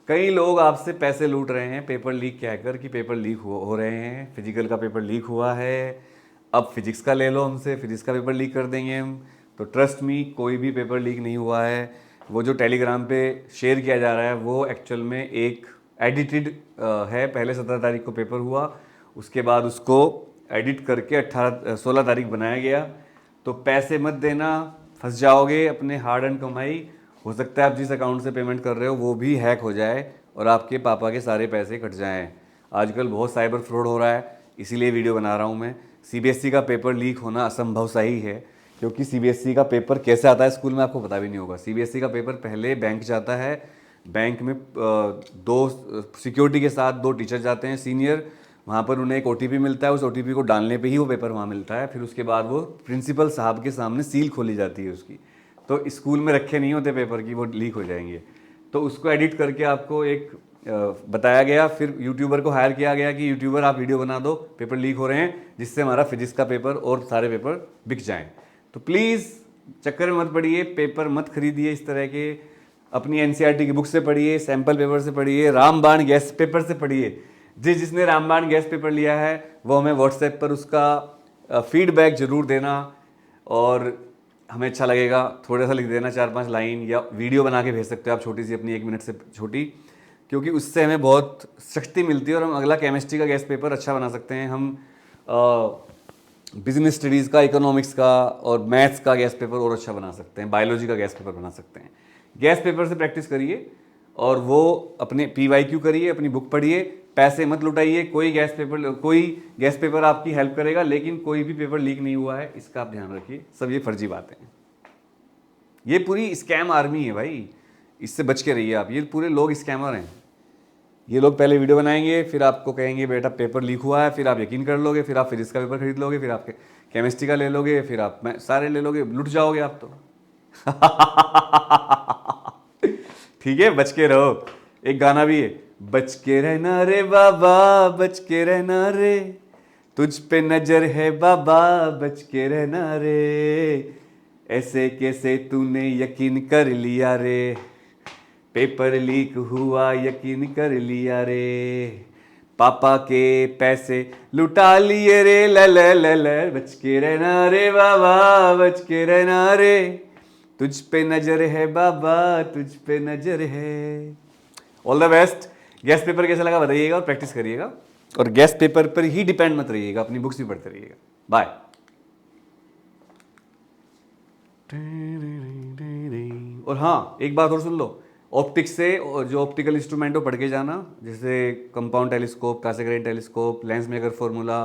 कई लोग आपसे पैसे लूट रहे हैं पेपर लीक कहकर कि पेपर लीक हो रहे हैं, फिजिकल का पेपर लीक हुआ है, अब फिजिक्स का ले लो हमसे, फिजिक्स का पेपर लीक कर देंगे हम। तो ट्रस्ट मी, कोई भी पेपर लीक नहीं हुआ है। वो जो टेलीग्राम पे शेयर किया जा रहा है वो एक्चुअल में एक एडिटेड है। पहले 17 तारीख को पेपर हुआ, उसके बाद उसको एडिट करके 16 तारीख बनाया गया। तो पैसे मत देना, फंस जाओगे अपने हार्ड एंड कमाई। हो सकता है आप जिस अकाउंट से पेमेंट कर रहे हो वो भी हैक हो जाए और आपके पापा के सारे पैसे कट जाएं। आजकल बहुत साइबर फ्रॉड हो रहा है, इसीलिए वीडियो बना रहा हूँ मैं। सीबीएसई का पेपर लीक होना असंभव सा ही है, क्योंकि सीबीएसई का पेपर कैसे आता है स्कूल में आपको पता भी नहीं होगा। सीबीएसई का पेपर पहले बैंक जाता है, बैंक में दो सिक्योरिटी के साथ 2 टीचर जाते हैं सीनियर, वहाँ पर उन्हें एक ओटीपी मिलता है, उस ओटीपी को डालने पे ही वो पेपर वहाँ मिलता है। फिर उसके बाद वो प्रिंसिपल साहब के सामने सील खोली जाती है उसकी। तो स्कूल में रखे नहीं होते पेपर की वो लीक हो जाएंगे। तो उसको एडिट करके आपको एक बताया गया, फिर यूट्यूबर को हायर किया गया कि यूट्यूबर आप वीडियो बना दो, पेपर लीक हो रहे हैं, जिससे हमारा फिजिक्स का पेपर और सारे पेपर बिक जाएं। तो प्लीज़ चक्कर में मत पड़िए, पेपर मत खरीदिए इस तरह के। अपनी एनसीईआरटी की बुक से पढ़िए, सैम्पल पेपर से पढ़िए, रामबाण गैस पेपर से पढ़िए। जिसने रामबाण गैस पेपर लिया है वो हमें व्हाट्सएप पर उसका फीडबैक ज़रूर देना, और हमें अच्छा लगेगा। थोड़ा सा लिख देना 4-5 लाइन, या वीडियो बना के भेज सकते हो आप छोटी सी, अपनी 1 मिनट से छोटी, क्योंकि उससे हमें बहुत शक्ति मिलती है और हम अगला केमिस्ट्री का गैस पेपर अच्छा बना सकते हैं। हम बिजनेस स्टडीज़ का, इकोनॉमिक्स का और मैथ्स का गैस पेपर और अच्छा बना सकते हैं, बायोलॉजी का गैस पेपर बना सकते हैं। गैस पेपर से प्रैक्टिस करिए और वो अपने PYQ करिए, अपनी बुक पढ़िए, पैसे मत लुटाइए। कोई गैस पेपर आपकी हेल्प करेगा, लेकिन कोई भी पेपर लीक नहीं हुआ है, इसका आप ध्यान रखिए। सब ये फर्जी बातें हैं, ये पूरी स्कैम आर्मी है भाई, इससे बच के रहिए आप। ये पूरे लोग स्कैमर हैं। ये लोग पहले वीडियो बनाएंगे, फिर आपको कहेंगे बेटा पेपर लीक हुआ है, फिर आप यकीन कर लोगे, फिर आप फिजिक्स का पेपर खरीद लोगे, फिर आपके केमिस्ट्री का ले लोगे, फिर आप सारे ले लोगे, लुट जाओगे आप तो। ठीक है, बच के रहो। एक गाना भी है, बच के रहना रे बाबा, बच के रहना रे, तुझ पे नजर है बाबा, बच के रहना रे, ऐसे कैसे तूने यकीन कर लिया रे, पेपर लीक हुआ यकीन कर लिया रे, पापा के पैसे लुटा लिए रे, ल ल ल ल, बच के रहना रे बाबा, बच के रहना रे, तुझ पे नजर है बाबा, तुझ पे नजर है। All the best. Gas paper कैसा लगा बताइएगा और प्रैक्टिस करिएगा, और गैस पेपर पर ही डिपेंड मत रहिएगा, अपनी बुक्स भी पढ़ते रहिएगा। बाय। और हाँ, एक बात और सुन लो, ऑप्टिक्स से और जो ऑप्टिकल इंस्ट्रूमेंट हो पढ़ के जाना, जैसे compound telescope, Cassegrain telescope, lens maker formula,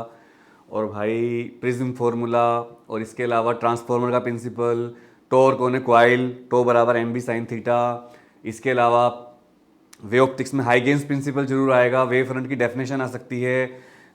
और भाई प्रिज्म फॉर्मूला, और इसके अलावा ट्रांसफॉर्मर का principle, torque on a coil, tau बराबर mb sin थीटा। इसके अलावा वे ऑप्टिक्स में हाइगेंस प्रिंसिपल जरूर आएगा, वेव फ्रंट की डेफिनेशन आ सकती है,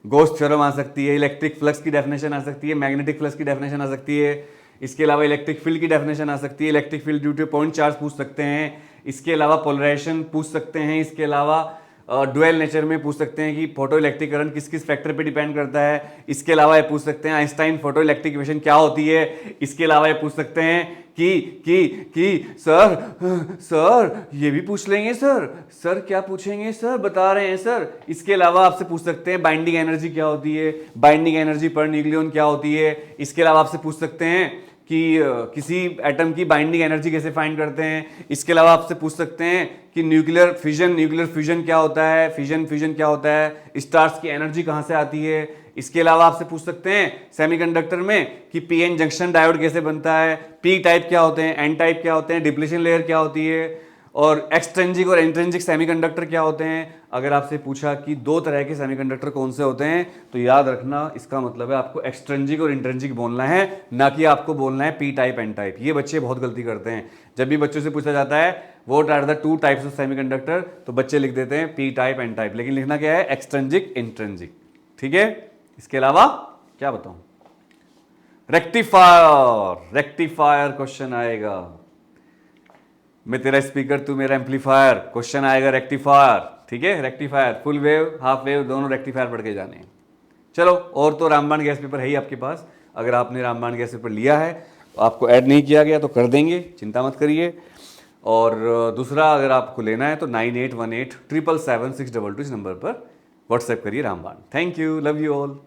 गोस्ट थ्योरम आ सकती है, इलेक्ट्रिक फ्लक्स की डेफिनेशन आ सकती है, मैग्नेटिक फ्लक्स की डेफिनेशन आ सकती है। इसके अलावा इलेक्ट्रिक फील्ड की डेफिनेशन आ सकती है, electric field due two point charge पूछ सकते हैं। इसके अलावा पोलराइजेशन पूछ सकते हैं। इसके अलावा डुअल नेचर में पूछ सकते हैं कि फोटो इलेक्ट्रिक करंट किस किस फैक्टर पे डिपेंड करता है। इसके अलावा ये पूछ सकते हैं आइंस्टाइन फोटो इलेक्ट्रिक इक्वेशन क्या होती है। इसके अलावा ये पूछ सकते हैं कि सर ये भी पूछ लेंगे सर क्या पूछेंगे सर, बता रहे हैं सर। इसके अलावा आपसे पूछ सकते हैं बाइंडिंग एनर्जी क्या होती है, बाइंडिंग एनर्जी पर न्यूक्लियन क्या होती है। इसके अलावा आपसे पूछ सकते हैं कि किसी एटम की बाइंडिंग एनर्जी कैसे फाइंड करते हैं। इसके अलावा आपसे पूछ सकते हैं कि न्यूक्लियर फ्यूजन क्या होता है, फ्यूजन क्या होता है, स्टार्स की एनर्जी कहाँ से आती है। इसके अलावा आपसे पूछ सकते हैं सेमीकंडक्टर में कि पीएन जंक्शन डायोड कैसे बनता है, पी टाइप क्या होते हैं, एन टाइप क्या होते हैं, डिप्लीशन लेयर क्या होती है, और एक्सट्रिंसिक और इंट्रिंसिक सेमीकंडक्टर क्या होते हैं। अगर आपसे पूछा कि 2 तरह के सेमीकंडक्टर कौन से होते हैं, तो याद रखना इसका मतलब है आपको एक्सट्रिंसिक और इंट्रिंसिक बोलना है, ना कि आपको बोलना है पी टाइप एन टाइप। ये बच्चे बहुत गलती करते हैं। जब भी बच्चों से पूछा जाता है what are the 2 types of semiconductor, तो बच्चे लिख देते हैं पी टाइप एन टाइप, लेकिन लिखना क्या है, एक्सट्रिंसिक इंट्रिंसिक। ठीक है। इसके अलावा क्या बताऊं, रेक्टिफायर क्वेश्चन आएगा। मैं तेरा स्पीकर तू मेरा एम्पलीफायर, क्वेश्चन आएगा रेक्टिफायर। ठीक है, rectifier full wave half wave दोनों रेक्टिफायर पढ़ के जाने हैं। चलो, और तो रामबाण गैस पेपर है ही आपके पास। अगर आपने रामबाण गैस पेपर लिया है, आपको ऐड नहीं किया गया तो कर देंगे, चिंता मत करिए। और दूसरा अगर आपको लेना है तो 9818 777 622 इस नंबर पर व्हाट्सएप करिए रामबाण। Thank you, love you all.